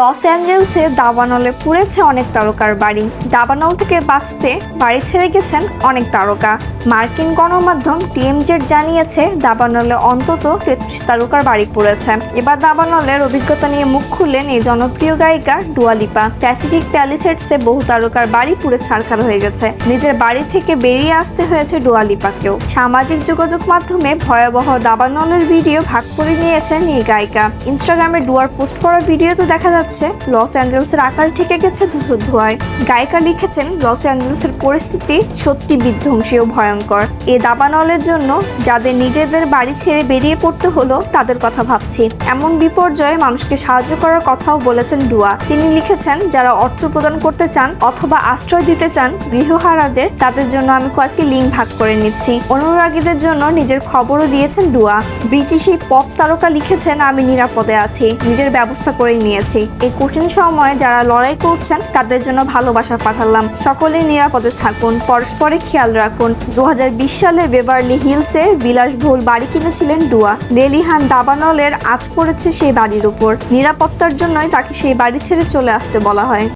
Loss অ্যাঞ্জেলসের দাবানলে পুড়েছে অনেক তারকার বাড়ি। দাবানল থেকে বাঁচতে বাড়ি ছেড়ে গেছেন অনেক তারকা। মার্কিন গণমাধ্যম TMZ জানিয়েছে দাবানলে অন্তত 33 তারকার বাড়ি পুড়েছে। এবার দাবানলের অভিজ্ঞতা নিয়ে মুখ খুললেন এই জনপ্রিয় গায়িকা ডুয়া লিপা। প্যাসিফিক প্যালিসেডসে বহু তারকার বাড়ি পুড়ে ছারখার হয়ে গেছে। নিজের বাড়ি থেকে বেরিয়ে আসতে হয়েছে ডুয়া লিপাকেও। সামাজিক যোগাযোগ মাধ্যমে ভয়াবহ দাবানলের ভিডিও ভাগ করে নিয়েছেন এই গায়িকা। ইনস্টাগ্রামে ডুয়ার পোস্ট করা ভিডিওতে দেখা যাচ্ছে লস অ্যাঞ্জেলসের আকার ঠেকে গেছে ধূসর ধোঁয়ায়। গায়িকা লিখেছেন, লস অ্যাঞ্জেলসের পরিস্থিতি সত্যি বিধ্বংসী ও ভয়ঙ্কর। এই দাবানলের জন্য যাদের নিজেদের বাড়ি ছেড়ে বেরিয়ে পড়তে হলো তাদের কথা ভাবছি। এমন বিপর্যয়ে মানুষকে সাহায্য করার কথাও বলেছেন ডুয়া। তিনি লিখেছেন, যারা অর্থ প্রদান করতে চান অথবা আশ্রয় দিতে চান গৃহহারাদের, তাদের জন্য আমি কয়েকটি লিঙ্ক ভাগ করে নিচ্ছি। অনুরাগীদের জন্য নিজের খবরও দিয়েছেন ডুয়া। ব্রিটিশ এই পপ তারকা লিখেছেন, আমি নিরাপদে আছি, নিজের ব্যবস্থা করে নিয়েছি। এই কঠিন সময়ে যারা লড়াই করছেন তাদের জন্য ভালোবাসা পাঠালাম। সকলেই নিরাপদে থাকুন, পরস্পরের খেয়াল রাখুন। 2020 সালে বেভারলি হিলসে বিলাসবহুল বাড়ি কিনেছিলেন ডুয়া। লেলিহান দাবানলের আঁচ পড়েছে সেই বাড়ির উপর। নিরাপত্তার জন্যই তাকে সেই বাড়ি ছেড়ে চলে আসতে বলা হয়।